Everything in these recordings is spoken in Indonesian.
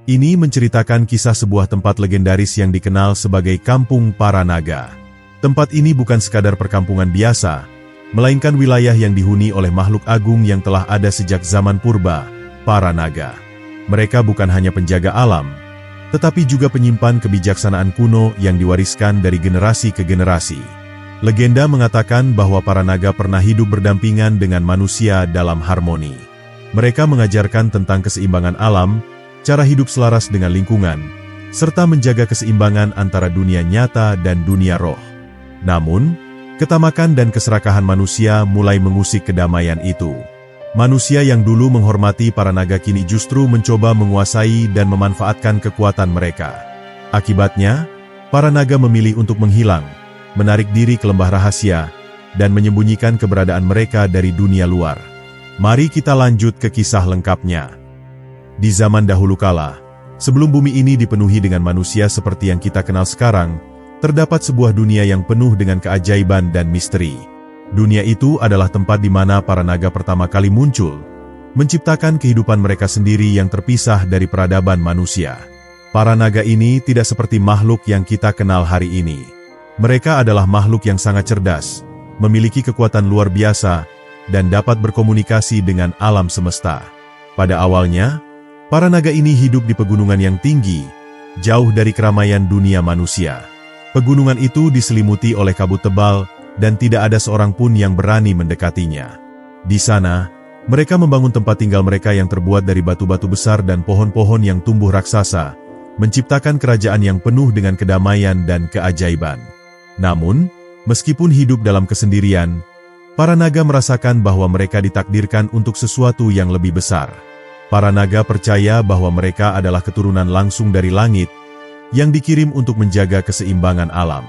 Ini menceritakan kisah sebuah tempat legendaris yang dikenal sebagai Kampung Para Naga. Tempat ini bukan sekadar perkampungan biasa, melainkan wilayah yang dihuni oleh makhluk agung yang telah ada sejak zaman purba, para naga. Mereka bukan hanya penjaga alam, tetapi juga penyimpan kebijaksanaan kuno yang diwariskan dari generasi ke generasi. Legenda mengatakan bahwa para naga pernah hidup berdampingan dengan manusia dalam harmoni. Mereka mengajarkan tentang keseimbangan alam, cara hidup selaras dengan lingkungan, serta menjaga keseimbangan antara dunia nyata dan dunia roh. Namun, ketamakan dan keserakahan manusia mulai mengusik kedamaian itu. Manusia yang dulu menghormati para naga kini justru mencoba menguasai dan memanfaatkan kekuatan mereka. Akibatnya, para naga memilih untuk menghilang, menarik diri ke lembah rahasia, dan menyembunyikan keberadaan mereka dari dunia luar. Mari kita lanjut ke kisah lengkapnya. Di zaman dahulu kala, sebelum bumi ini dipenuhi dengan manusia seperti yang kita kenal sekarang, terdapat sebuah dunia yang penuh dengan keajaiban dan misteri. Dunia itu adalah tempat di mana para naga pertama kali muncul, menciptakan kehidupan mereka sendiri yang terpisah dari peradaban manusia. Para naga ini tidak seperti makhluk yang kita kenal hari ini. Mereka adalah makhluk yang sangat cerdas, memiliki kekuatan luar biasa, dan dapat berkomunikasi dengan alam semesta. Pada awalnya, para naga ini hidup di pegunungan yang tinggi, jauh dari keramaian dunia manusia. Pegunungan itu diselimuti oleh kabut tebal, dan tidak ada seorang pun yang berani mendekatinya. Di sana, mereka membangun tempat tinggal mereka yang terbuat dari batu-batu besar dan pohon-pohon yang tumbuh raksasa, menciptakan kerajaan yang penuh dengan kedamaian dan keajaiban. Namun, meskipun hidup dalam kesendirian, para naga merasakan bahwa mereka ditakdirkan untuk sesuatu yang lebih besar. Para naga percaya bahwa mereka adalah keturunan langsung dari langit, yang dikirim untuk menjaga keseimbangan alam.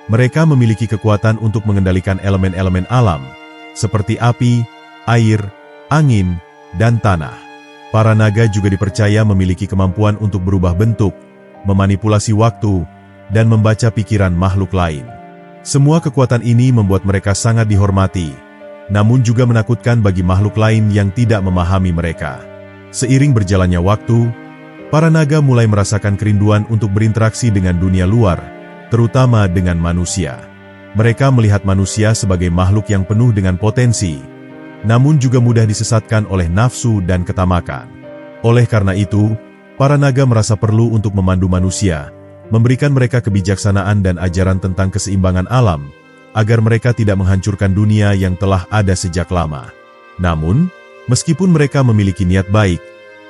Mereka memiliki kekuatan untuk mengendalikan elemen-elemen alam, seperti api, air, angin, dan tanah. Para naga juga dipercaya memiliki kemampuan untuk berubah bentuk, memanipulasi waktu, dan membaca pikiran makhluk lain. Semua kekuatan ini membuat mereka sangat dihormati, namun juga menakutkan bagi makhluk lain yang tidak memahami mereka. Seiring berjalannya waktu, para naga mulai merasakan kerinduan untuk berinteraksi dengan dunia luar, terutama dengan manusia. Mereka melihat manusia sebagai makhluk yang penuh dengan potensi, namun juga mudah disesatkan oleh nafsu dan ketamakan. Oleh karena itu, para naga merasa perlu untuk memandu manusia, memberikan mereka kebijaksanaan dan ajaran tentang keseimbangan alam, agar mereka tidak menghancurkan dunia yang telah ada sejak lama. Namun, meskipun mereka memiliki niat baik,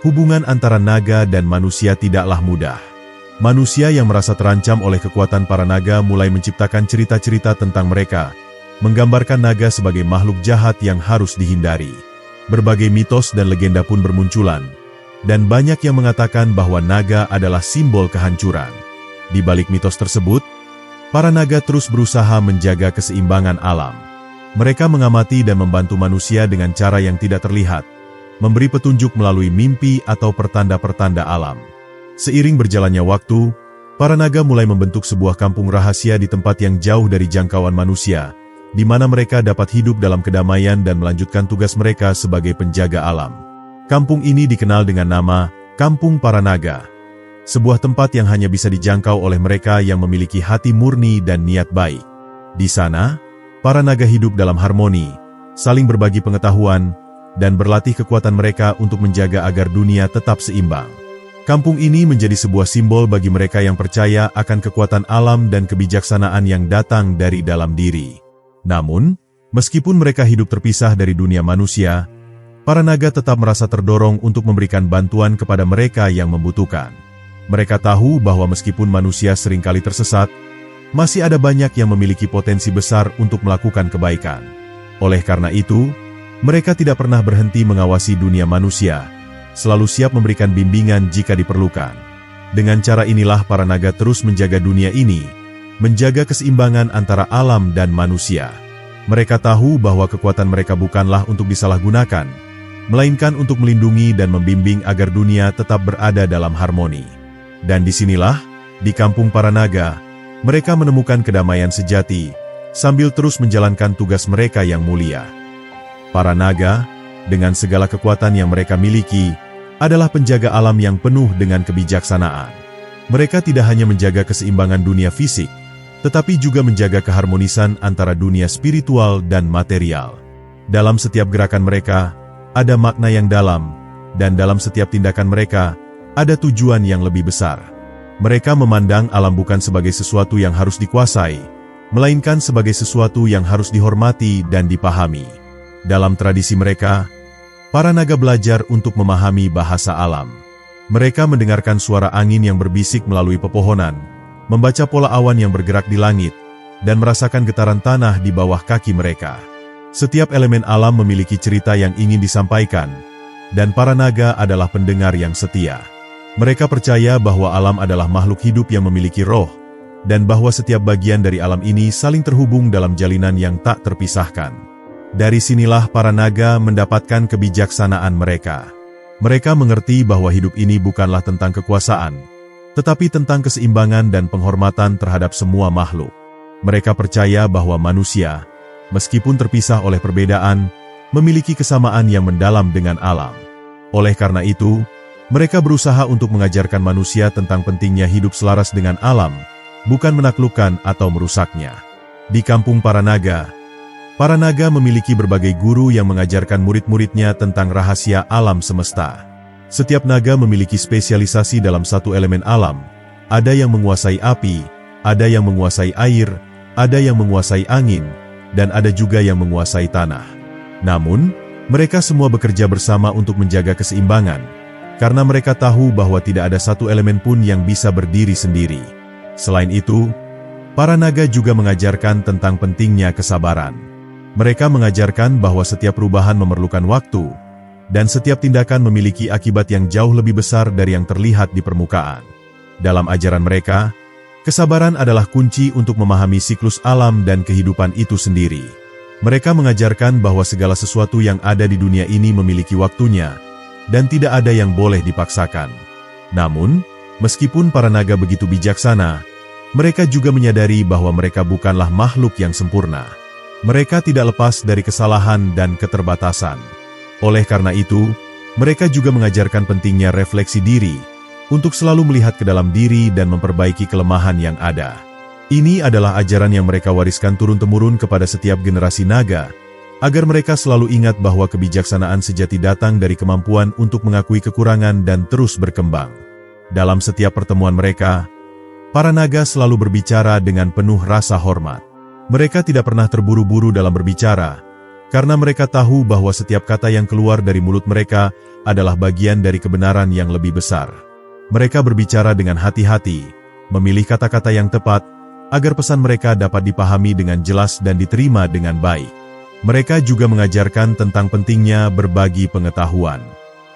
hubungan antara naga dan manusia tidaklah mudah. Manusia yang merasa terancam oleh kekuatan para naga mulai menciptakan cerita-cerita tentang mereka, menggambarkan naga sebagai makhluk jahat yang harus dihindari. Berbagai mitos dan legenda pun bermunculan, dan banyak yang mengatakan bahwa naga adalah simbol kehancuran. Di balik mitos tersebut, para naga terus berusaha menjaga keseimbangan alam. Mereka mengamati dan membantu manusia dengan cara yang tidak terlihat, memberi petunjuk melalui mimpi atau pertanda-pertanda alam. Seiring berjalannya waktu, para naga mulai membentuk sebuah kampung rahasia di tempat yang jauh dari jangkauan manusia, di mana mereka dapat hidup dalam kedamaian dan melanjutkan tugas mereka sebagai penjaga alam. Kampung ini dikenal dengan nama Kampung Para Naga, sebuah tempat yang hanya bisa dijangkau oleh mereka yang memiliki hati murni dan niat baik. Di sana, para naga hidup dalam harmoni, saling berbagi pengetahuan, dan berlatih kekuatan mereka untuk menjaga agar dunia tetap seimbang. Kampung ini menjadi sebuah simbol bagi mereka yang percaya akan kekuatan alam dan kebijaksanaan yang datang dari dalam diri. Namun, meskipun mereka hidup terpisah dari dunia manusia, para naga tetap merasa terdorong untuk memberikan bantuan kepada mereka yang membutuhkan. Mereka tahu bahwa meskipun manusia seringkali tersesat, masih ada banyak yang memiliki potensi besar untuk melakukan kebaikan. Oleh karena itu, mereka tidak pernah berhenti mengawasi dunia manusia, selalu siap memberikan bimbingan jika diperlukan. Dengan cara inilah para naga terus menjaga dunia ini, menjaga keseimbangan antara alam dan manusia. Mereka tahu bahwa kekuatan mereka bukanlah untuk disalahgunakan, melainkan untuk melindungi dan membimbing agar dunia tetap berada dalam harmoni. Dan disinilah, di Kampung Para Naga, mereka menemukan kedamaian sejati, sambil terus menjalankan tugas mereka yang mulia. Para naga, dengan segala kekuatan yang mereka miliki, adalah penjaga alam yang penuh dengan kebijaksanaan. Mereka tidak hanya menjaga keseimbangan dunia fisik, tetapi juga menjaga keharmonisan antara dunia spiritual dan material. Dalam setiap gerakan mereka, ada makna yang dalam, dan dalam setiap tindakan mereka, ada tujuan yang lebih besar. Mereka memandang alam bukan sebagai sesuatu yang harus dikuasai, melainkan sebagai sesuatu yang harus dihormati dan dipahami. Dalam tradisi mereka, para naga belajar untuk memahami bahasa alam. Mereka mendengarkan suara angin yang berbisik melalui pepohonan, membaca pola awan yang bergerak di langit, dan merasakan getaran tanah di bawah kaki mereka. Setiap elemen alam memiliki cerita yang ingin disampaikan, dan para naga adalah pendengar yang setia. Mereka percaya bahwa alam adalah makhluk hidup yang memiliki roh, dan bahwa setiap bagian dari alam ini saling terhubung dalam jalinan yang tak terpisahkan. Dari sinilah para naga mendapatkan kebijaksanaan mereka. Mereka mengerti bahwa hidup ini bukanlah tentang kekuasaan, tetapi tentang keseimbangan dan penghormatan terhadap semua makhluk. Mereka percaya bahwa manusia, meskipun terpisah oleh perbedaan, memiliki kesamaan yang mendalam dengan alam. Oleh karena itu, mereka berusaha untuk mengajarkan manusia tentang pentingnya hidup selaras dengan alam, bukan menaklukkan atau merusaknya. Di kampung para naga memiliki berbagai guru yang mengajarkan murid-muridnya tentang rahasia alam semesta. Setiap naga memiliki spesialisasi dalam satu elemen alam. Ada yang menguasai api, ada yang menguasai air, ada yang menguasai angin, dan ada juga yang menguasai tanah. Namun, mereka semua bekerja bersama untuk menjaga keseimbangan, karena mereka tahu bahwa tidak ada satu elemen pun yang bisa berdiri sendiri. Selain itu, para naga juga mengajarkan tentang pentingnya kesabaran. Mereka mengajarkan bahwa setiap perubahan memerlukan waktu, dan setiap tindakan memiliki akibat yang jauh lebih besar dari yang terlihat di permukaan. Dalam ajaran mereka, kesabaran adalah kunci untuk memahami siklus alam dan kehidupan itu sendiri. Mereka mengajarkan bahwa segala sesuatu yang ada di dunia ini memiliki waktunya, dan tidak ada yang boleh dipaksakan. Namun, meskipun para naga begitu bijaksana, mereka juga menyadari bahwa mereka bukanlah makhluk yang sempurna. Mereka tidak lepas dari kesalahan dan keterbatasan. Oleh karena itu, mereka juga mengajarkan pentingnya refleksi diri, untuk selalu melihat ke dalam diri dan memperbaiki kelemahan yang ada. Ini adalah ajaran yang mereka wariskan turun-temurun kepada setiap generasi naga, agar mereka selalu ingat bahwa kebijaksanaan sejati datang dari kemampuan untuk mengakui kekurangan dan terus berkembang. Dalam setiap pertemuan mereka, para naga selalu berbicara dengan penuh rasa hormat. Mereka tidak pernah terburu-buru dalam berbicara, karena mereka tahu bahwa setiap kata yang keluar dari mulut mereka adalah bagian dari kebenaran yang lebih besar. Mereka berbicara dengan hati-hati, memilih kata-kata yang tepat, agar pesan mereka dapat dipahami dengan jelas dan diterima dengan baik. Mereka juga mengajarkan tentang pentingnya berbagi pengetahuan.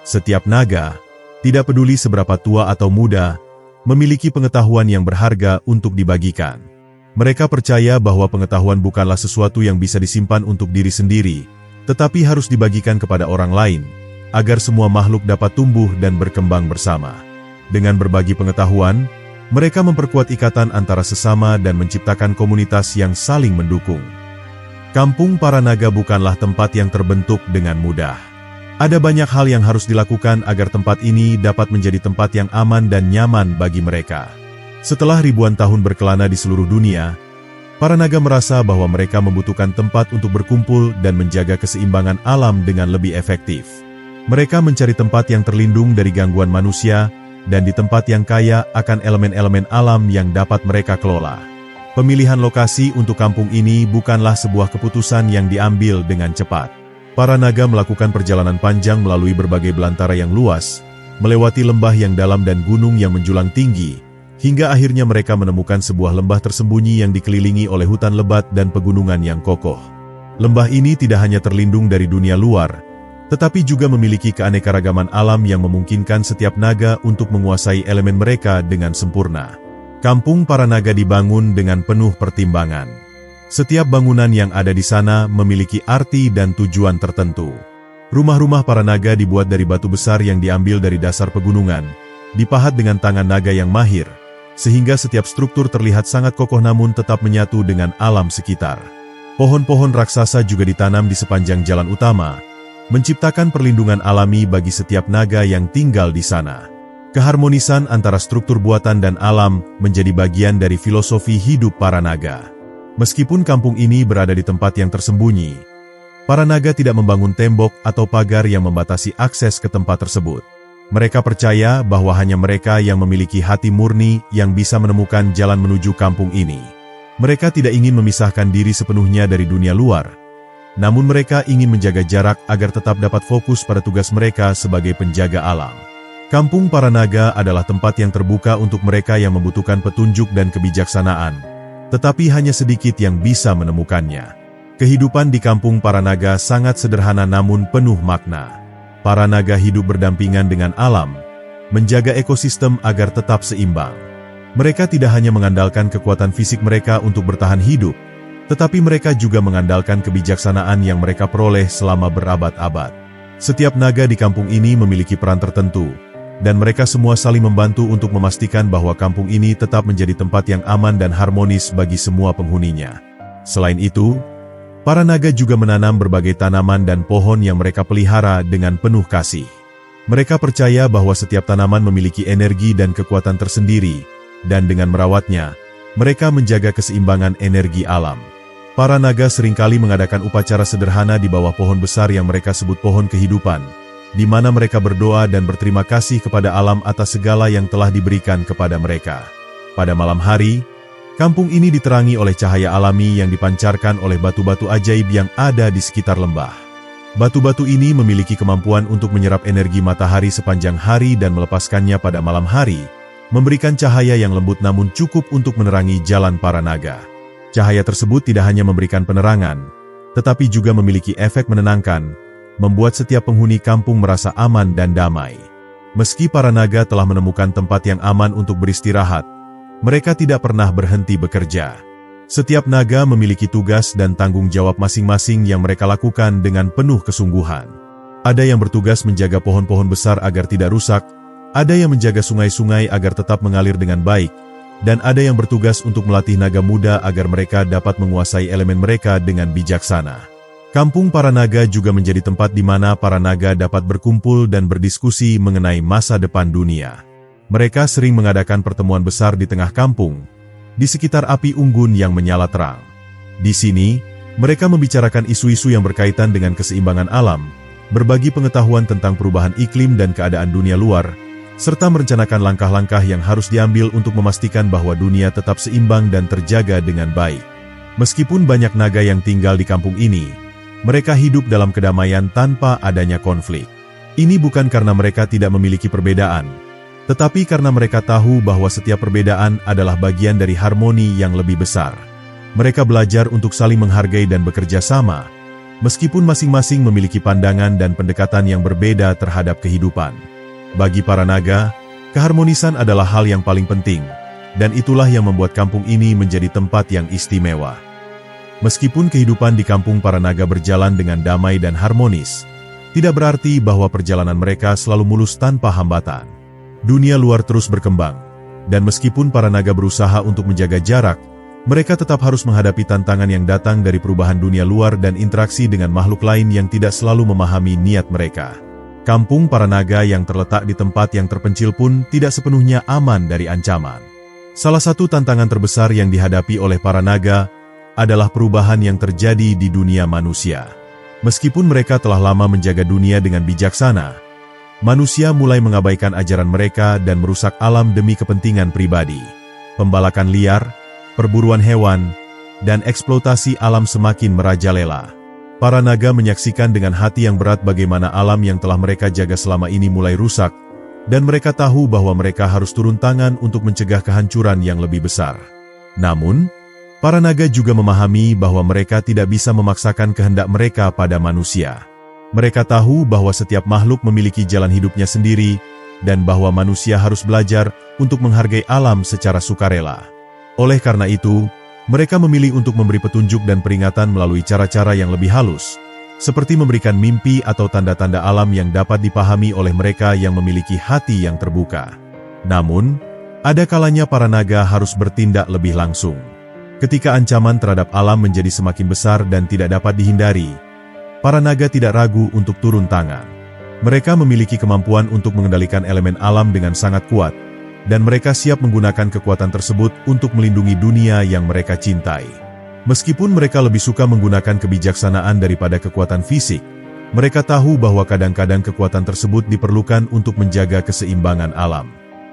Setiap naga, tidak peduli seberapa tua atau muda, memiliki pengetahuan yang berharga untuk dibagikan. Mereka percaya bahwa pengetahuan bukanlah sesuatu yang bisa disimpan untuk diri sendiri, tetapi harus dibagikan kepada orang lain, agar semua makhluk dapat tumbuh dan berkembang bersama. Dengan berbagi pengetahuan, mereka memperkuat ikatan antara sesama dan menciptakan komunitas yang saling mendukung. Kampung para naga bukanlah tempat yang terbentuk dengan mudah. Ada banyak hal yang harus dilakukan agar tempat ini dapat menjadi tempat yang aman dan nyaman bagi mereka. Setelah ribuan tahun berkelana di seluruh dunia, para naga merasa bahwa mereka membutuhkan tempat untuk berkumpul dan menjaga keseimbangan alam dengan lebih efektif. Mereka mencari tempat yang terlindung dari gangguan manusia, dan di tempat yang kaya akan elemen-elemen alam yang dapat mereka kelola. Pemilihan lokasi untuk kampung ini bukanlah sebuah keputusan yang diambil dengan cepat. Para naga melakukan perjalanan panjang melalui berbagai belantara yang luas, melewati lembah yang dalam dan gunung yang menjulang tinggi, hingga akhirnya mereka menemukan sebuah lembah tersembunyi yang dikelilingi oleh hutan lebat dan pegunungan yang kokoh. Lembah ini tidak hanya terlindung dari dunia luar, tetapi juga memiliki keanekaragaman alam yang memungkinkan setiap naga untuk menguasai elemen mereka dengan sempurna. Kampung para naga dibangun dengan penuh pertimbangan. Setiap bangunan yang ada di sana memiliki arti dan tujuan tertentu. Rumah-rumah para naga dibuat dari batu besar yang diambil dari dasar pegunungan, dipahat dengan tangan naga yang mahir, sehingga setiap struktur terlihat sangat kokoh namun tetap menyatu dengan alam sekitar. Pohon-pohon raksasa juga ditanam di sepanjang jalan utama, menciptakan perlindungan alami bagi setiap naga yang tinggal di sana. Keharmonisan antara struktur buatan dan alam menjadi bagian dari filosofi hidup para naga. Meskipun kampung ini berada di tempat yang tersembunyi, para naga tidak membangun tembok atau pagar yang membatasi akses ke tempat tersebut. Mereka percaya bahwa hanya mereka yang memiliki hati murni yang bisa menemukan jalan menuju kampung ini. Mereka tidak ingin memisahkan diri sepenuhnya dari dunia luar, namun mereka ingin menjaga jarak agar tetap dapat fokus pada tugas mereka sebagai penjaga alam. Kampung para naga adalah tempat yang terbuka untuk mereka yang membutuhkan petunjuk dan kebijaksanaan, tetapi hanya sedikit yang bisa menemukannya. Kehidupan di kampung para naga sangat sederhana namun penuh makna. Para naga hidup berdampingan dengan alam, menjaga ekosistem agar tetap seimbang. Mereka tidak hanya mengandalkan kekuatan fisik mereka untuk bertahan hidup, tetapi mereka juga mengandalkan kebijaksanaan yang mereka peroleh selama berabad-abad. Setiap naga di kampung ini memiliki peran tertentu, dan mereka semua saling membantu untuk memastikan bahwa kampung ini tetap menjadi tempat yang aman dan harmonis bagi semua penghuninya. Selain itu, para naga juga menanam berbagai tanaman dan pohon yang mereka pelihara dengan penuh kasih. Mereka percaya bahwa setiap tanaman memiliki energi dan kekuatan tersendiri, dan dengan merawatnya, mereka menjaga keseimbangan energi alam. Para naga seringkali mengadakan upacara sederhana di bawah pohon besar yang mereka sebut pohon kehidupan, di mana mereka berdoa dan berterima kasih kepada alam atas segala yang telah diberikan kepada mereka. Pada malam hari, kampung ini diterangi oleh cahaya alami yang dipancarkan oleh batu-batu ajaib yang ada di sekitar lembah. Batu-batu ini memiliki kemampuan untuk menyerap energi matahari sepanjang hari dan melepaskannya pada malam hari, memberikan cahaya yang lembut namun cukup untuk menerangi jalan para naga. Cahaya tersebut tidak hanya memberikan penerangan, tetapi juga memiliki efek menenangkan, membuat setiap penghuni kampung merasa aman dan damai. Meski para naga telah menemukan tempat yang aman untuk beristirahat, mereka tidak pernah berhenti bekerja. Setiap naga memiliki tugas dan tanggung jawab masing-masing yang mereka lakukan dengan penuh kesungguhan. Ada yang bertugas menjaga pohon-pohon besar agar tidak rusak, ada yang menjaga sungai-sungai agar tetap mengalir dengan baik, dan ada yang bertugas untuk melatih naga muda agar mereka dapat menguasai elemen mereka dengan bijaksana. Kampung para naga juga menjadi tempat di mana para naga dapat berkumpul dan berdiskusi mengenai masa depan dunia. Mereka sering mengadakan pertemuan besar di tengah kampung, di sekitar api unggun yang menyala terang. Di sini, mereka membicarakan isu-isu yang berkaitan dengan keseimbangan alam, berbagi pengetahuan tentang perubahan iklim dan keadaan dunia luar, serta merencanakan langkah-langkah yang harus diambil untuk memastikan bahwa dunia tetap seimbang dan terjaga dengan baik. Meskipun banyak naga yang tinggal di kampung ini, mereka hidup dalam kedamaian tanpa adanya konflik. Ini bukan karena mereka tidak memiliki perbedaan, tetapi karena mereka tahu bahwa setiap perbedaan adalah bagian dari harmoni yang lebih besar. Mereka belajar untuk saling menghargai dan bekerja sama, meskipun masing-masing memiliki pandangan dan pendekatan yang berbeda terhadap kehidupan. Bagi para naga, keharmonisan adalah hal yang paling penting, dan itulah yang membuat kampung ini menjadi tempat yang istimewa. Meskipun kehidupan di kampung para naga berjalan dengan damai dan harmonis, tidak berarti bahwa perjalanan mereka selalu mulus tanpa hambatan. Dunia luar terus berkembang, dan meskipun para naga berusaha untuk menjaga jarak, mereka tetap harus menghadapi tantangan yang datang dari perubahan dunia luar dan interaksi dengan makhluk lain yang tidak selalu memahami niat mereka. Kampung para naga yang terletak di tempat yang terpencil pun tidak sepenuhnya aman dari ancaman. Salah satu tantangan terbesar yang dihadapi oleh para naga adalah perubahan yang terjadi di dunia manusia. Meskipun mereka telah lama menjaga dunia dengan bijaksana, manusia mulai mengabaikan ajaran mereka dan merusak alam demi kepentingan pribadi. Pembalakan liar, perburuan hewan, dan eksploitasi alam semakin merajalela. Para naga menyaksikan dengan hati yang berat bagaimana alam yang telah mereka jaga selama ini mulai rusak, dan mereka tahu bahwa mereka harus turun tangan untuk mencegah kehancuran yang lebih besar. Namun, para naga juga memahami bahwa mereka tidak bisa memaksakan kehendak mereka pada manusia. Mereka tahu bahwa setiap makhluk memiliki jalan hidupnya sendiri, dan bahwa manusia harus belajar untuk menghargai alam secara sukarela. Oleh karena itu, mereka memilih untuk memberi petunjuk dan peringatan melalui cara-cara yang lebih halus, seperti memberikan mimpi atau tanda-tanda alam yang dapat dipahami oleh mereka yang memiliki hati yang terbuka. Namun, ada kalanya para naga harus bertindak lebih langsung. Ketika ancaman terhadap alam menjadi semakin besar dan tidak dapat dihindari, para naga tidak ragu untuk turun tangan. Mereka memiliki kemampuan untuk mengendalikan elemen alam dengan sangat kuat, dan mereka siap menggunakan kekuatan tersebut untuk melindungi dunia yang mereka cintai. Meskipun mereka lebih suka menggunakan kebijaksanaan daripada kekuatan fisik, mereka tahu bahwa kadang-kadang kekuatan tersebut diperlukan untuk menjaga keseimbangan alam.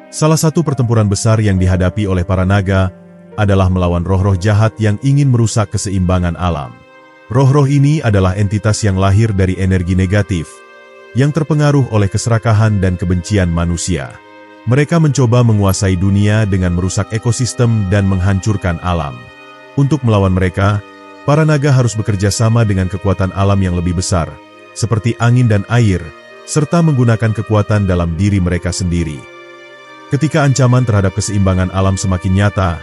Salah satu pertempuran besar yang dihadapi oleh para naga adalah melawan roh-roh jahat yang ingin merusak keseimbangan alam. Roh-roh ini adalah entitas yang lahir dari energi negatif, yang terpengaruh oleh keserakahan dan kebencian manusia. Mereka mencoba menguasai dunia dengan merusak ekosistem dan menghancurkan alam. Untuk melawan mereka, para naga harus bekerja sama dengan kekuatan alam yang lebih besar, seperti angin dan air, serta menggunakan kekuatan dalam diri mereka sendiri. Ketika ancaman terhadap keseimbangan alam semakin nyata,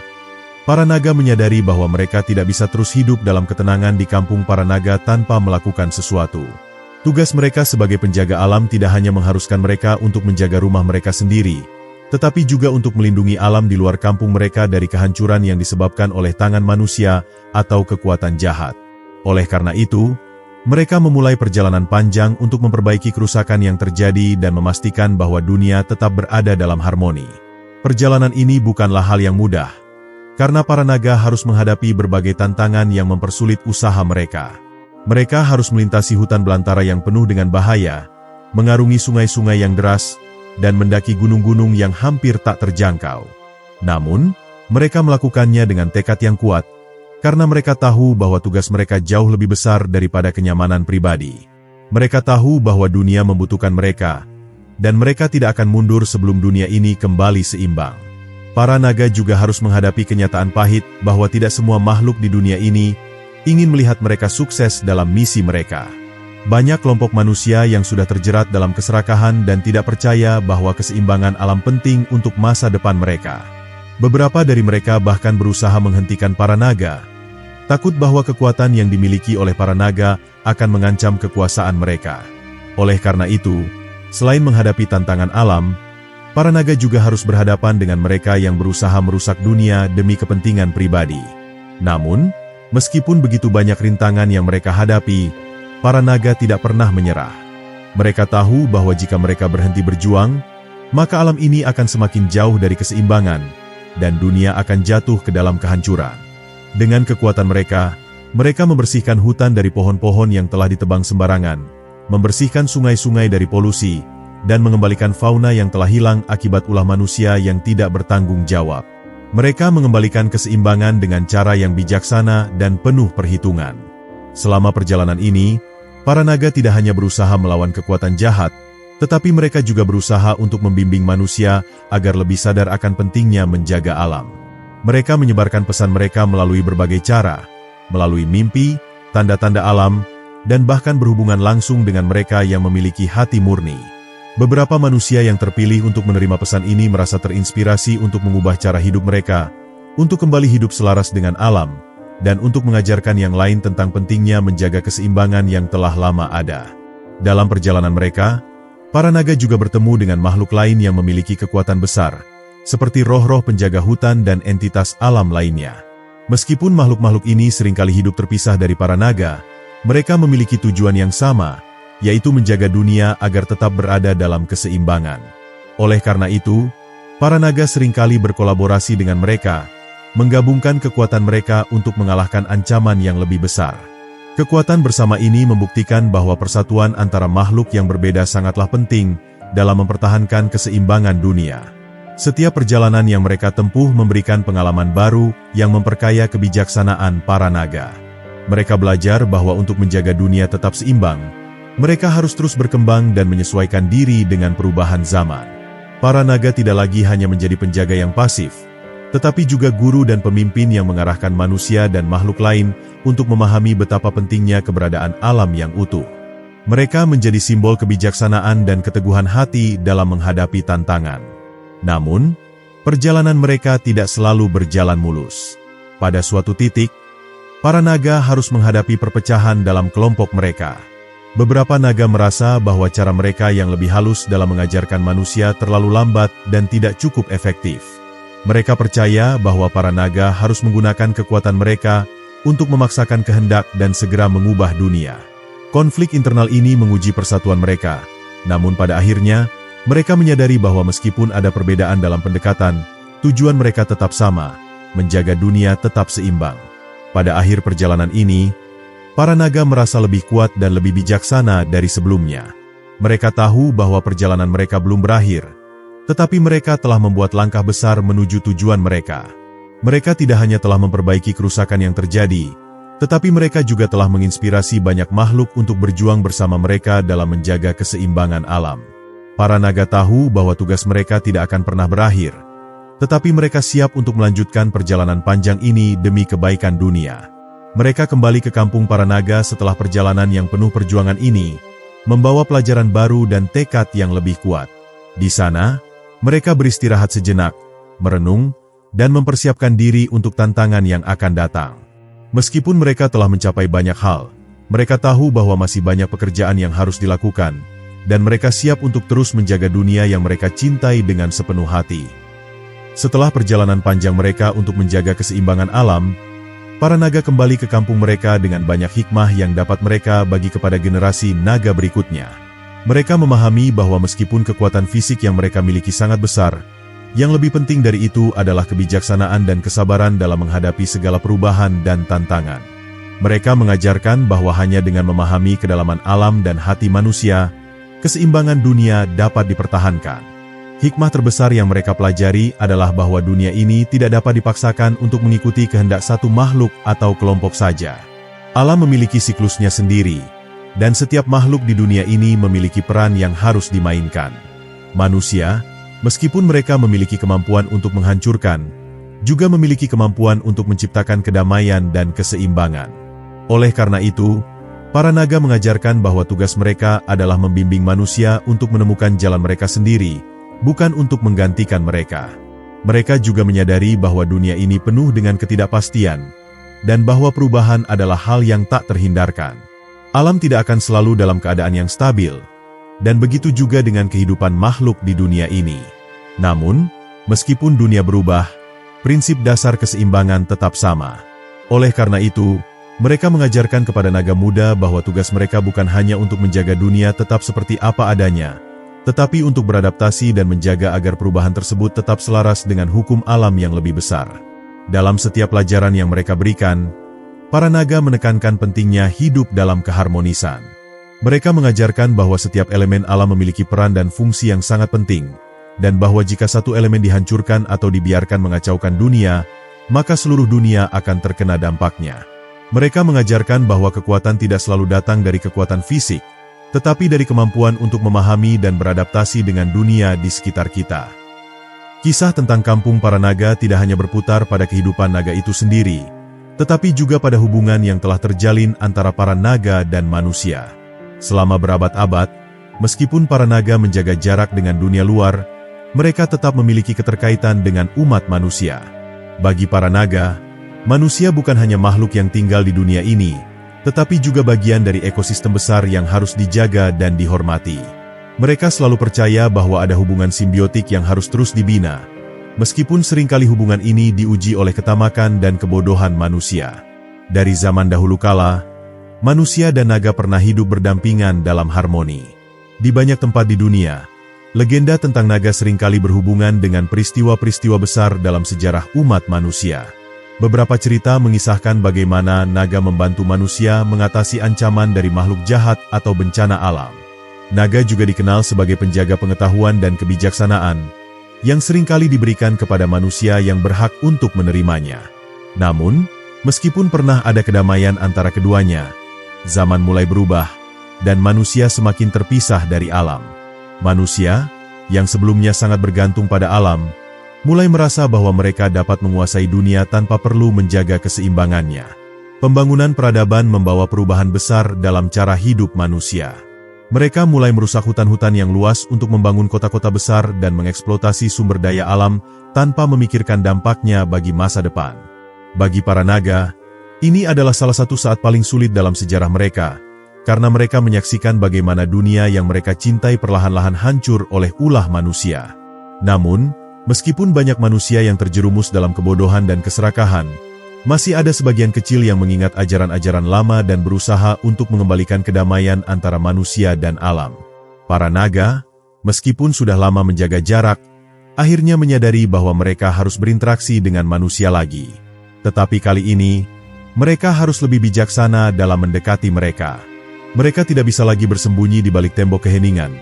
para naga menyadari bahwa mereka tidak bisa terus hidup dalam ketenangan di kampung para naga tanpa melakukan sesuatu. Tugas mereka sebagai penjaga alam tidak hanya mengharuskan mereka untuk menjaga rumah mereka sendiri, tetapi juga untuk melindungi alam di luar kampung mereka dari kehancuran yang disebabkan oleh tangan manusia atau kekuatan jahat. Oleh karena itu, mereka memulai perjalanan panjang untuk memperbaiki kerusakan yang terjadi dan memastikan bahwa dunia tetap berada dalam harmoni. Perjalanan ini bukanlah hal yang mudah, karena para naga harus menghadapi berbagai tantangan yang mempersulit usaha mereka. Mereka harus melintasi hutan belantara yang penuh dengan bahaya, mengarungi sungai-sungai yang deras, dan mendaki gunung-gunung yang hampir tak terjangkau. Namun, mereka melakukannya dengan tekad yang kuat, karena mereka tahu bahwa tugas mereka jauh lebih besar daripada kenyamanan pribadi. Mereka tahu bahwa dunia membutuhkan mereka, dan mereka tidak akan mundur sebelum dunia ini kembali seimbang. Para naga juga harus menghadapi kenyataan pahit bahwa tidak semua makhluk di dunia ini ingin melihat mereka sukses dalam misi mereka. Banyak kelompok manusia yang sudah terjerat dalam keserakahan dan tidak percaya bahwa keseimbangan alam penting untuk masa depan mereka. Beberapa dari mereka bahkan berusaha menghentikan para naga, takut bahwa kekuatan yang dimiliki oleh para naga akan mengancam kekuasaan mereka. Oleh karena itu, selain menghadapi tantangan alam, para naga juga harus berhadapan dengan mereka yang berusaha merusak dunia demi kepentingan pribadi. Namun, meskipun begitu banyak rintangan yang mereka hadapi, para naga tidak pernah menyerah. Mereka tahu bahwa jika mereka berhenti berjuang, maka alam ini akan semakin jauh dari keseimbangan, dan dunia akan jatuh ke dalam kehancuran. Dengan kekuatan mereka, mereka membersihkan hutan dari pohon-pohon yang telah ditebang sembarangan, membersihkan sungai-sungai dari polusi, dan mengembalikan fauna yang telah hilang akibat ulah manusia yang tidak bertanggung jawab. Mereka mengembalikan keseimbangan dengan cara yang bijaksana dan penuh perhitungan. Selama perjalanan ini, para naga tidak hanya berusaha melawan kekuatan jahat, tetapi mereka juga berusaha untuk membimbing manusia agar lebih sadar akan pentingnya menjaga alam. Mereka menyebarkan pesan mereka melalui berbagai cara, melalui mimpi, tanda-tanda alam, dan bahkan berhubungan langsung dengan mereka yang memiliki hati murni. Beberapa manusia yang terpilih untuk menerima pesan ini merasa terinspirasi untuk mengubah cara hidup mereka, untuk kembali hidup selaras dengan alam, dan untuk mengajarkan yang lain tentang pentingnya menjaga keseimbangan yang telah lama ada. Dalam perjalanan mereka, para naga juga bertemu dengan makhluk lain yang memiliki kekuatan besar, seperti roh-roh penjaga hutan dan entitas alam lainnya. Meskipun makhluk-makhluk ini seringkali hidup terpisah dari para naga, mereka memiliki tujuan yang sama, yaitu menjaga dunia agar tetap berada dalam keseimbangan. Oleh karena itu, para naga seringkali berkolaborasi dengan mereka, menggabungkan kekuatan mereka untuk mengalahkan ancaman yang lebih besar. Kekuatan bersama ini membuktikan bahwa persatuan antara makhluk yang berbeda sangatlah penting dalam mempertahankan keseimbangan dunia. Setiap perjalanan yang mereka tempuh memberikan pengalaman baru yang memperkaya kebijaksanaan para naga. Mereka belajar bahwa untuk menjaga dunia tetap seimbang, mereka harus terus berkembang dan menyesuaikan diri dengan perubahan zaman. Para naga tidak lagi hanya menjadi penjaga yang pasif, tetapi juga guru dan pemimpin yang mengarahkan manusia dan makhluk lain untuk memahami betapa pentingnya keberadaan alam yang utuh. Mereka menjadi simbol kebijaksanaan dan keteguhan hati dalam menghadapi tantangan. Namun, perjalanan mereka tidak selalu berjalan mulus. Pada suatu titik, para naga harus menghadapi perpecahan dalam kelompok mereka. Beberapa naga merasa bahwa cara mereka yang lebih halus dalam mengajarkan manusia terlalu lambat dan tidak cukup efektif. Mereka percaya bahwa para naga harus menggunakan kekuatan mereka untuk memaksakan kehendak dan segera mengubah dunia. Konflik internal ini menguji persatuan mereka, namun pada akhirnya, mereka menyadari bahwa meskipun ada perbedaan dalam pendekatan, tujuan mereka tetap sama, menjaga dunia tetap seimbang. Pada akhir perjalanan ini, para naga merasa lebih kuat dan lebih bijaksana dari sebelumnya. Mereka tahu bahwa perjalanan mereka belum berakhir, tetapi mereka telah membuat langkah besar menuju tujuan mereka. Mereka tidak hanya telah memperbaiki kerusakan yang terjadi, tetapi mereka juga telah menginspirasi banyak makhluk untuk berjuang bersama mereka dalam menjaga keseimbangan alam. Para naga tahu bahwa tugas mereka tidak akan pernah berakhir, tetapi mereka siap untuk melanjutkan perjalanan panjang ini demi kebaikan dunia. Mereka kembali ke kampung para naga setelah perjalanan yang penuh perjuangan ini, membawa pelajaran baru dan tekad yang lebih kuat. Di sana, mereka beristirahat sejenak, merenung, dan mempersiapkan diri untuk tantangan yang akan datang. Meskipun mereka telah mencapai banyak hal, mereka tahu bahwa masih banyak pekerjaan yang harus dilakukan, dan mereka siap untuk terus menjaga dunia yang mereka cintai dengan sepenuh hati. Setelah perjalanan panjang mereka untuk menjaga keseimbangan alam, para naga kembali ke kampung mereka dengan banyak hikmah yang dapat mereka bagi kepada generasi naga berikutnya. Mereka memahami bahwa meskipun kekuatan fisik yang mereka miliki sangat besar, yang lebih penting dari itu adalah kebijaksanaan dan kesabaran dalam menghadapi segala perubahan dan tantangan. Mereka mengajarkan bahwa hanya dengan memahami kedalaman alam dan hati manusia, keseimbangan dunia dapat dipertahankan. Hikmah terbesar yang mereka pelajari adalah bahwa dunia ini tidak dapat dipaksakan untuk mengikuti kehendak satu makhluk atau kelompok saja. Alam memiliki siklusnya sendiri, dan setiap makhluk di dunia ini memiliki peran yang harus dimainkan. Manusia, meskipun mereka memiliki kemampuan untuk menghancurkan, juga memiliki kemampuan untuk menciptakan kedamaian dan keseimbangan. Oleh karena itu, para naga mengajarkan bahwa tugas mereka adalah membimbing manusia untuk menemukan jalan mereka sendiri, bukan untuk menggantikan mereka. Mereka juga menyadari bahwa dunia ini penuh dengan ketidakpastian, dan bahwa perubahan adalah hal yang tak terhindarkan. Alam tidak akan selalu dalam keadaan yang stabil, dan begitu juga dengan kehidupan makhluk di dunia ini. Namun, meskipun dunia berubah, prinsip dasar keseimbangan tetap sama. Oleh karena itu, mereka mengajarkan kepada naga muda bahwa tugas mereka bukan hanya untuk menjaga dunia tetap seperti apa adanya, tetapi untuk beradaptasi dan menjaga agar perubahan tersebut tetap selaras dengan hukum alam yang lebih besar. Dalam setiap pelajaran yang mereka berikan, para naga menekankan pentingnya hidup dalam keharmonisan. Mereka mengajarkan bahwa setiap elemen alam memiliki peran dan fungsi yang sangat penting, dan bahwa jika satu elemen dihancurkan atau dibiarkan mengacaukan dunia, maka seluruh dunia akan terkena dampaknya. Mereka mengajarkan bahwa kekuatan tidak selalu datang dari kekuatan fisik, tetapi dari kemampuan untuk memahami dan beradaptasi dengan dunia di sekitar kita. Kisah tentang kampung para naga tidak hanya berputar pada kehidupan naga itu sendiri, tetapi juga pada hubungan yang telah terjalin antara para naga dan manusia. Selama berabad-abad, meskipun para naga menjaga jarak dengan dunia luar, mereka tetap memiliki keterkaitan dengan umat manusia. Bagi para naga, manusia bukan hanya makhluk yang tinggal di dunia ini, tetapi juga bagian dari ekosistem besar yang harus dijaga dan dihormati. Mereka selalu percaya bahwa ada hubungan simbiotik yang harus terus dibina, meskipun seringkali hubungan ini diuji oleh ketamakan dan kebodohan manusia. Dari zaman dahulu kala, manusia dan naga pernah hidup berdampingan dalam harmoni. Di banyak tempat di dunia, legenda tentang naga seringkali berhubungan dengan peristiwa-peristiwa besar dalam sejarah umat manusia. Beberapa cerita mengisahkan bagaimana naga membantu manusia mengatasi ancaman dari makhluk jahat atau bencana alam. Naga juga dikenal sebagai penjaga pengetahuan dan kebijaksanaan, yang seringkali diberikan kepada manusia yang berhak untuk menerimanya. Namun, meskipun pernah ada kedamaian antara keduanya, zaman mulai berubah, dan manusia semakin terpisah dari alam. Manusia, yang sebelumnya sangat bergantung pada alam, mulai merasa bahwa mereka dapat menguasai dunia tanpa perlu menjaga keseimbangannya. Pembangunan peradaban membawa perubahan besar dalam cara hidup manusia. Mereka mulai merusak hutan-hutan yang luas untuk membangun kota-kota besar dan mengeksploitasi sumber daya alam tanpa memikirkan dampaknya bagi masa depan. Bagi para naga, ini adalah salah satu saat paling sulit dalam sejarah mereka, karena mereka menyaksikan bagaimana dunia yang mereka cintai perlahan-lahan hancur oleh ulah manusia. Namun, meskipun banyak manusia yang terjerumus dalam kebodohan dan keserakahan, Masih ada sebagian kecil yang mengingat ajaran-ajaran lama dan berusaha untuk mengembalikan kedamaian antara manusia dan alam. Para naga, meskipun sudah lama menjaga jarak, akhirnya menyadari bahwa mereka harus berinteraksi dengan manusia lagi. Tetapi kali ini, mereka harus lebih bijaksana dalam mendekati mereka. Mereka tidak bisa lagi bersembunyi di balik tembok keheningan,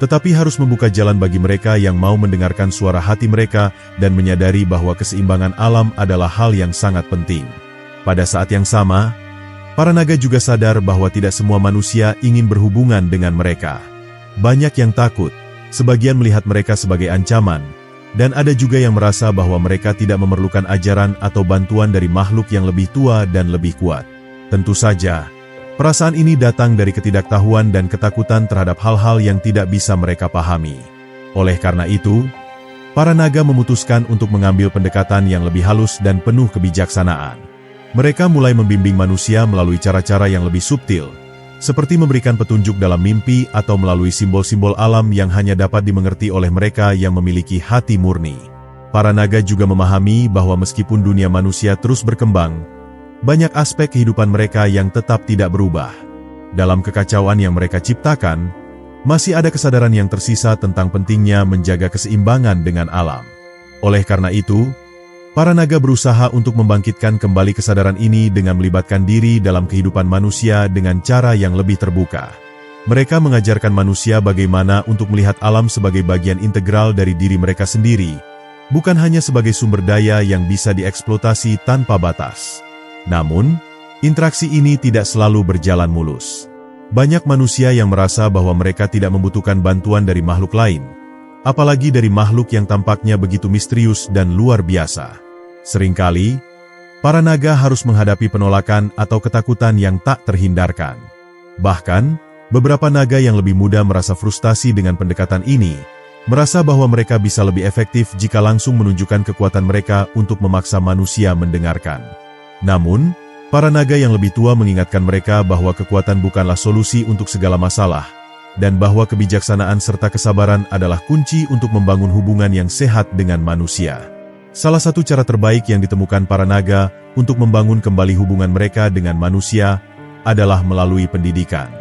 tetapi harus membuka jalan bagi mereka yang mau mendengarkan suara hati mereka dan menyadari bahwa keseimbangan alam adalah hal yang sangat penting. Pada saat yang sama, para naga juga sadar bahwa tidak semua manusia ingin berhubungan dengan mereka. Banyak yang takut, sebagian melihat mereka sebagai ancaman, dan ada juga yang merasa bahwa mereka tidak memerlukan ajaran atau bantuan dari makhluk yang lebih tua dan lebih kuat. Tentu saja, perasaan ini datang dari ketidaktahuan dan ketakutan terhadap hal-hal yang tidak bisa mereka pahami. Oleh karena itu, para naga memutuskan untuk mengambil pendekatan yang lebih halus dan penuh kebijaksanaan. Mereka mulai membimbing manusia melalui cara-cara yang lebih subtil, seperti memberikan petunjuk dalam mimpi atau melalui simbol-simbol alam yang hanya dapat dimengerti oleh mereka yang memiliki hati murni. Para naga juga memahami bahwa meskipun dunia manusia terus berkembang, banyak aspek kehidupan mereka yang tetap tidak berubah. Dalam kekacauan yang mereka ciptakan, masih ada kesadaran yang tersisa tentang pentingnya menjaga keseimbangan dengan alam. Oleh karena itu, para naga berusaha untuk membangkitkan kembali kesadaran ini dengan melibatkan diri dalam kehidupan manusia dengan cara yang lebih terbuka. Mereka mengajarkan manusia bagaimana untuk melihat alam sebagai bagian integral dari diri mereka sendiri, bukan hanya sebagai sumber daya yang bisa dieksploitasi tanpa batas. Namun, interaksi ini tidak selalu berjalan mulus. Banyak manusia yang merasa bahwa mereka tidak membutuhkan bantuan dari makhluk lain, apalagi dari makhluk yang tampaknya begitu misterius dan luar biasa. Seringkali, para naga harus menghadapi penolakan atau ketakutan yang tak terhindarkan. Bahkan, beberapa naga yang lebih muda merasa frustasi dengan pendekatan ini, merasa bahwa mereka bisa lebih efektif jika langsung menunjukkan kekuatan mereka untuk memaksa manusia mendengarkan. Namun, para naga yang lebih tua mengingatkan mereka bahwa kekuatan bukanlah solusi untuk segala masalah, dan bahwa kebijaksanaan serta kesabaran adalah kunci untuk membangun hubungan yang sehat dengan manusia. Salah satu cara terbaik yang ditemukan para naga untuk membangun kembali hubungan mereka dengan manusia adalah melalui pendidikan.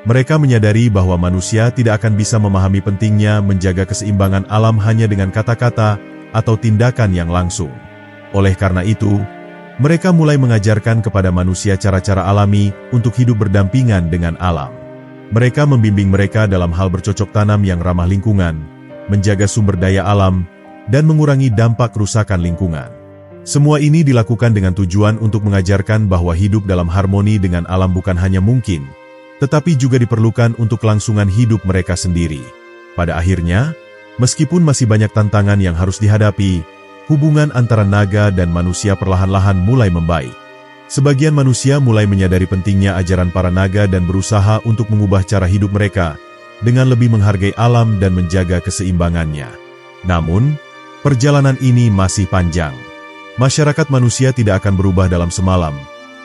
Mereka menyadari bahwa manusia tidak akan bisa memahami pentingnya menjaga keseimbangan alam hanya dengan kata-kata atau tindakan yang langsung. Oleh karena itu, mereka mulai mengajarkan kepada manusia cara-cara alami untuk hidup berdampingan dengan alam. Mereka membimbing mereka dalam hal bercocok tanam yang ramah lingkungan, menjaga sumber daya alam, dan mengurangi dampak kerusakan lingkungan. Semua ini dilakukan dengan tujuan untuk mengajarkan bahwa hidup dalam harmoni dengan alam bukan hanya mungkin, tetapi juga diperlukan untuk kelangsungan hidup mereka sendiri. Pada akhirnya, meskipun masih banyak tantangan yang harus dihadapi, hubungan antara naga dan manusia perlahan-lahan mulai membaik. Sebagian manusia mulai menyadari pentingnya ajaran para naga dan berusaha untuk mengubah cara hidup mereka dengan lebih menghargai alam dan menjaga keseimbangannya. Namun, perjalanan ini masih panjang. Masyarakat manusia tidak akan berubah dalam semalam,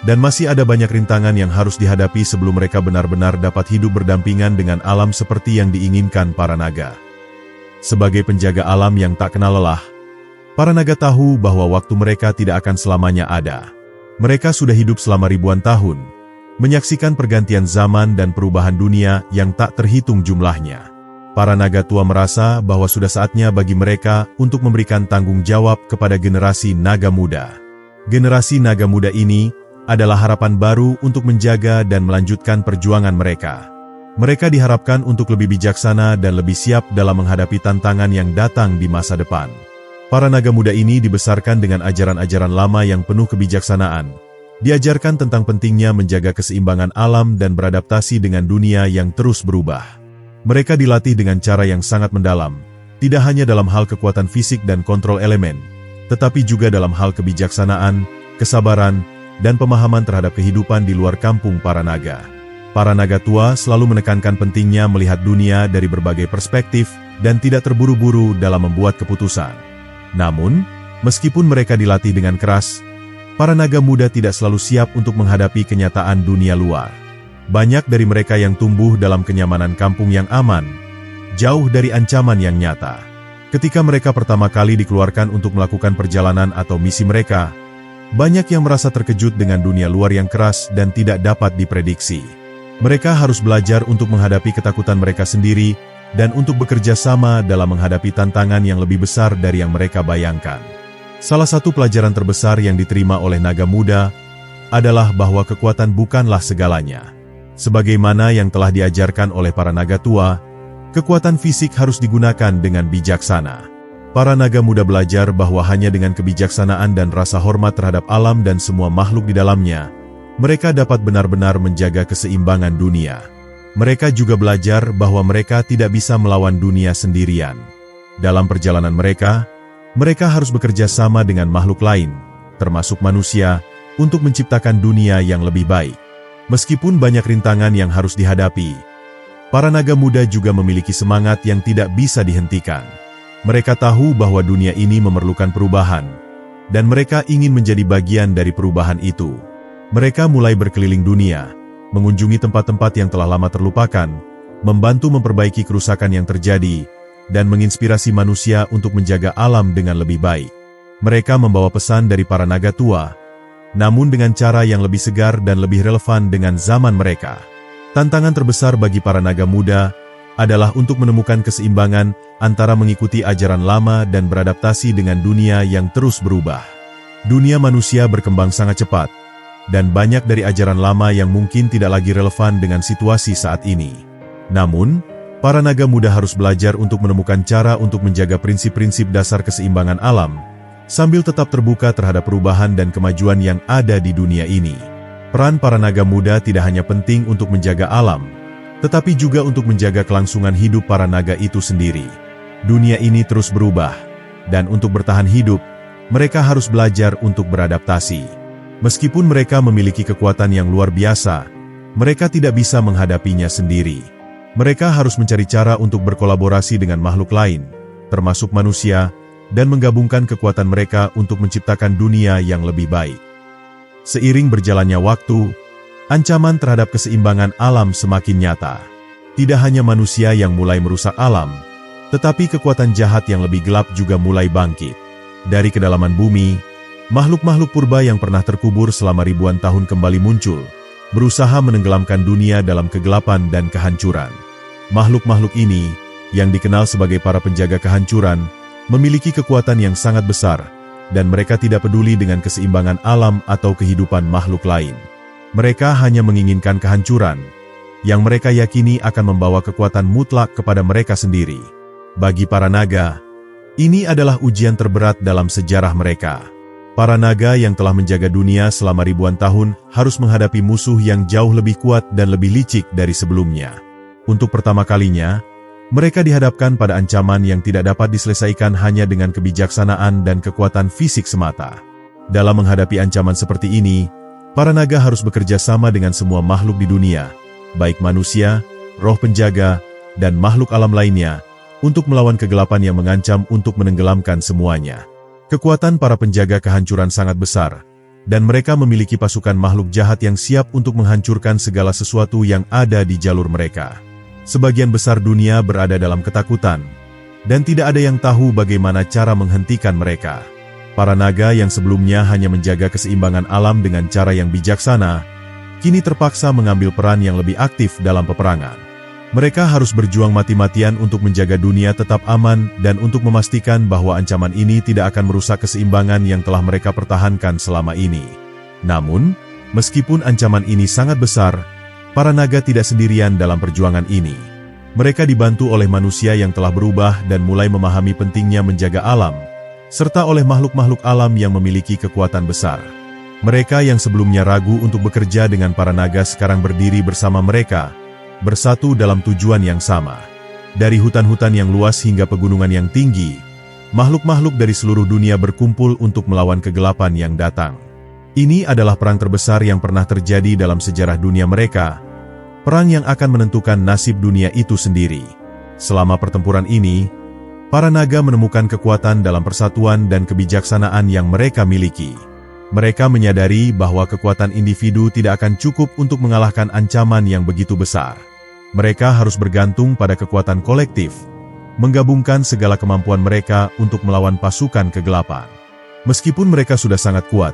dan masih ada banyak rintangan yang harus dihadapi sebelum mereka benar-benar dapat hidup berdampingan dengan alam seperti yang diinginkan para naga. Sebagai penjaga alam yang tak kenal lelah, para naga tahu bahwa waktu mereka tidak akan selamanya ada. Mereka sudah hidup selama ribuan tahun, menyaksikan pergantian zaman dan perubahan dunia yang tak terhitung jumlahnya. Para naga tua merasa bahwa sudah saatnya bagi mereka untuk memberikan tanggung jawab kepada generasi naga muda. Generasi naga muda ini adalah harapan baru untuk menjaga dan melanjutkan perjuangan mereka. Mereka diharapkan untuk lebih bijaksana dan lebih siap dalam menghadapi tantangan yang datang di masa depan. Para naga muda ini dibesarkan dengan ajaran-ajaran lama yang penuh kebijaksanaan. Diajarkan tentang pentingnya menjaga keseimbangan alam dan beradaptasi dengan dunia yang terus berubah. Mereka dilatih dengan cara yang sangat mendalam, tidak hanya dalam hal kekuatan fisik dan kontrol elemen, tetapi juga dalam hal kebijaksanaan, kesabaran, dan pemahaman terhadap kehidupan di luar kampung para naga. Para naga tua selalu menekankan pentingnya melihat dunia dari berbagai perspektif dan tidak terburu-buru dalam membuat keputusan. Namun, meskipun mereka dilatih dengan keras, para naga muda tidak selalu siap untuk menghadapi kenyataan dunia luar. Banyak dari mereka yang tumbuh dalam kenyamanan kampung yang aman, jauh dari ancaman yang nyata. Ketika mereka pertama kali dikeluarkan untuk melakukan perjalanan atau misi mereka, Banyak yang merasa terkejut dengan dunia luar yang keras dan tidak dapat diprediksi. Mereka harus belajar untuk menghadapi ketakutan mereka sendiri dan untuk bekerja sama dalam menghadapi tantangan yang lebih besar dari yang mereka bayangkan. Salah satu pelajaran terbesar yang diterima oleh naga muda adalah bahwa kekuatan bukanlah segalanya. Sebagaimana yang telah diajarkan oleh para naga tua, kekuatan fisik harus digunakan dengan bijaksana. Para naga muda belajar bahwa hanya dengan kebijaksanaan dan rasa hormat terhadap alam dan semua makhluk di dalamnya, mereka dapat benar-benar menjaga keseimbangan dunia. Mereka juga belajar bahwa mereka tidak bisa melawan dunia sendirian. Dalam perjalanan mereka harus bekerja sama dengan makhluk lain, termasuk manusia, untuk menciptakan dunia yang lebih baik. Meskipun banyak rintangan yang harus dihadapi, para naga muda juga memiliki semangat yang tidak bisa dihentikan. Mereka tahu bahwa dunia ini memerlukan perubahan, dan mereka ingin menjadi bagian dari perubahan itu. Mereka mulai berkeliling dunia, mengunjungi tempat-tempat yang telah lama terlupakan, membantu memperbaiki kerusakan yang terjadi, dan menginspirasi manusia untuk menjaga alam dengan lebih baik. Mereka membawa pesan dari para naga tua, namun dengan cara yang lebih segar dan lebih relevan dengan zaman mereka. Tantangan terbesar bagi para naga muda adalah untuk menemukan keseimbangan antara mengikuti ajaran lama dan beradaptasi dengan dunia yang terus berubah. Dunia manusia berkembang sangat cepat, dan banyak dari ajaran lama yang mungkin tidak lagi relevan dengan situasi saat ini. Namun, para naga muda harus belajar untuk menemukan cara untuk menjaga prinsip-prinsip dasar keseimbangan alam, sambil tetap terbuka terhadap perubahan dan kemajuan yang ada di dunia ini. Peran para naga muda tidak hanya penting untuk menjaga alam, tetapi juga untuk menjaga kelangsungan hidup para naga itu sendiri. Dunia ini terus berubah, dan untuk bertahan hidup, mereka harus belajar untuk beradaptasi. Meskipun mereka memiliki kekuatan yang luar biasa, mereka tidak bisa menghadapinya sendiri. Mereka harus mencari cara untuk berkolaborasi dengan makhluk lain, termasuk manusia, dan menggabungkan kekuatan mereka untuk menciptakan dunia yang lebih baik. Seiring berjalannya waktu, ancaman terhadap keseimbangan alam semakin nyata. Tidak hanya manusia yang mulai merusak alam, tetapi kekuatan jahat yang lebih gelap juga mulai bangkit. Dari kedalaman bumi, makhluk-makhluk purba yang pernah terkubur selama ribuan tahun kembali muncul, berusaha menenggelamkan dunia dalam kegelapan dan kehancuran. Makhluk-makhluk ini, yang dikenal sebagai para penjaga kehancuran, memiliki kekuatan yang sangat besar, dan mereka tidak peduli dengan keseimbangan alam atau kehidupan makhluk lain. Mereka hanya menginginkan kehancuran, yang mereka yakini akan membawa kekuatan mutlak kepada mereka sendiri. Bagi para naga, ini adalah ujian terberat dalam sejarah mereka. Para naga yang telah menjaga dunia selama ribuan tahun harus menghadapi musuh yang jauh lebih kuat dan lebih licik dari sebelumnya. Untuk pertama kalinya, mereka dihadapkan pada ancaman yang tidak dapat diselesaikan hanya dengan kebijaksanaan dan kekuatan fisik semata. Dalam menghadapi ancaman seperti ini, para naga harus bekerja sama dengan semua makhluk di dunia, baik manusia, roh penjaga, dan makhluk alam lainnya, untuk melawan kegelapan yang mengancam untuk menenggelamkan semuanya. Kekuatan para penjaga kehancuran sangat besar, dan mereka memiliki pasukan makhluk jahat yang siap untuk menghancurkan segala sesuatu yang ada di jalur mereka. Sebagian besar dunia berada dalam ketakutan, dan tidak ada yang tahu bagaimana cara menghentikan mereka. Para naga yang sebelumnya hanya menjaga keseimbangan alam dengan cara yang bijaksana, kini terpaksa mengambil peran yang lebih aktif dalam peperangan. Mereka harus berjuang mati-matian untuk menjaga dunia tetap aman dan untuk memastikan bahwa ancaman ini tidak akan merusak keseimbangan yang telah mereka pertahankan selama ini. Namun, meskipun ancaman ini sangat besar, para naga tidak sendirian dalam perjuangan ini. Mereka dibantu oleh manusia yang telah berubah dan mulai memahami pentingnya menjaga alam, serta oleh makhluk-makhluk alam yang memiliki kekuatan besar. Mereka yang sebelumnya ragu untuk bekerja dengan para naga sekarang berdiri bersama mereka, bersatu dalam tujuan yang sama. Dari hutan-hutan yang luas hingga pegunungan yang tinggi, makhluk-makhluk dari seluruh dunia berkumpul untuk melawan kegelapan yang datang. Ini adalah perang terbesar yang pernah terjadi dalam sejarah dunia mereka, perang yang akan menentukan nasib dunia itu sendiri. Selama pertempuran ini, para naga menemukan kekuatan dalam persatuan dan kebijaksanaan yang mereka miliki. Mereka menyadari bahwa kekuatan individu tidak akan cukup untuk mengalahkan ancaman yang begitu besar. Mereka harus bergantung pada kekuatan kolektif, menggabungkan segala kemampuan mereka untuk melawan pasukan kegelapan. Meskipun mereka sudah sangat kuat,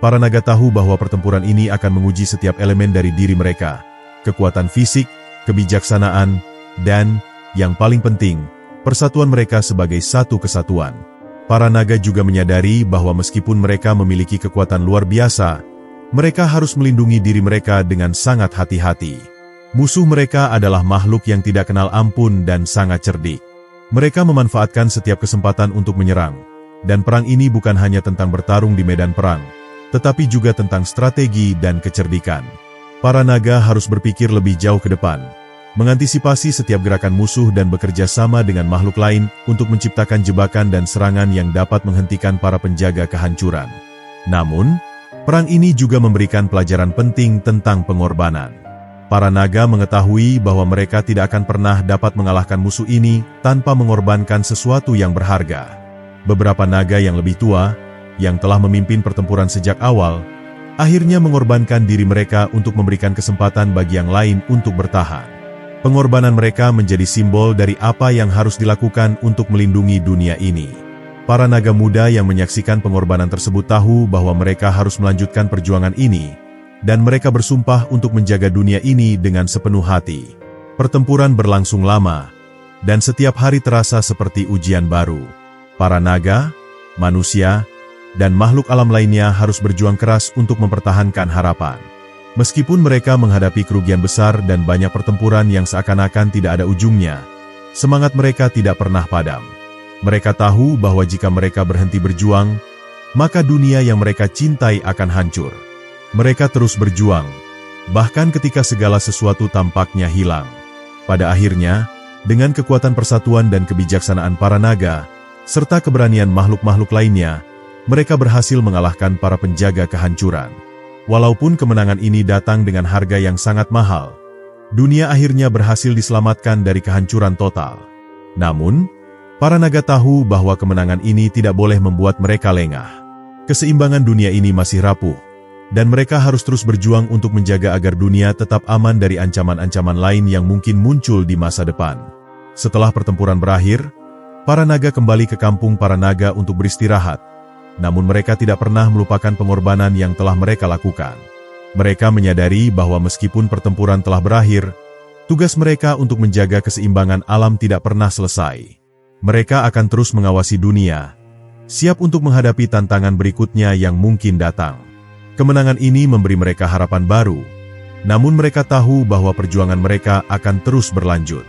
Para naga tahu bahwa pertempuran ini akan menguji setiap elemen dari diri mereka, kekuatan fisik, kebijaksanaan, dan, yang paling penting, persatuan mereka sebagai satu kesatuan. Para naga juga menyadari bahwa meskipun mereka memiliki kekuatan luar biasa, mereka harus melindungi diri mereka dengan sangat hati-hati. Musuh mereka adalah makhluk yang tidak kenal ampun dan sangat cerdik. Mereka memanfaatkan setiap kesempatan untuk menyerang, dan perang ini bukan hanya tentang bertarung di medan perang, tetapi juga tentang strategi dan kecerdikan. Para naga harus berpikir lebih jauh ke depan, mengantisipasi setiap gerakan musuh dan bekerja sama dengan makhluk lain untuk menciptakan jebakan dan serangan yang dapat menghentikan para penjaga kehancuran. Namun, perang ini juga memberikan pelajaran penting tentang pengorbanan. Para naga mengetahui bahwa mereka tidak akan pernah dapat mengalahkan musuh ini tanpa mengorbankan sesuatu yang berharga. Beberapa naga yang lebih tua, yang telah memimpin pertempuran sejak awal, akhirnya mengorbankan diri mereka untuk memberikan kesempatan bagi yang lain untuk bertahan. Pengorbanan mereka menjadi simbol dari apa yang harus dilakukan untuk melindungi dunia ini. Para naga muda yang menyaksikan pengorbanan tersebut tahu bahwa mereka harus melanjutkan perjuangan ini, dan mereka bersumpah untuk menjaga dunia ini dengan sepenuh hati. Pertempuran berlangsung lama, dan setiap hari terasa seperti ujian baru. Para naga, manusia, dan makhluk alam lainnya harus berjuang keras untuk mempertahankan harapan. Meskipun mereka menghadapi kerugian besar dan banyak pertempuran yang seakan-akan tidak ada ujungnya, semangat mereka tidak pernah padam. Mereka tahu bahwa jika mereka berhenti berjuang, maka dunia yang mereka cintai akan hancur. Mereka terus berjuang, bahkan ketika segala sesuatu tampaknya hilang. Pada akhirnya, dengan kekuatan persatuan dan kebijaksanaan para naga, serta keberanian makhluk-makhluk lainnya, mereka berhasil mengalahkan para penjaga kehancuran. Walaupun kemenangan ini datang dengan harga yang sangat mahal, dunia akhirnya berhasil diselamatkan dari kehancuran total. Namun, para naga tahu bahwa kemenangan ini tidak boleh membuat mereka lengah. Keseimbangan dunia ini masih rapuh, dan mereka harus terus berjuang untuk menjaga agar dunia tetap aman dari ancaman-ancaman lain yang mungkin muncul di masa depan. Setelah pertempuran berakhir, para naga kembali ke kampung para naga untuk beristirahat. Namun mereka tidak pernah melupakan pengorbanan yang telah mereka lakukan. Mereka menyadari bahwa meskipun pertempuran telah berakhir, tugas mereka untuk menjaga keseimbangan alam tidak pernah selesai. Mereka akan terus mengawasi dunia, siap untuk menghadapi tantangan berikutnya yang mungkin datang. Kemenangan ini memberi mereka harapan baru, namun mereka tahu bahwa perjuangan mereka akan terus berlanjut.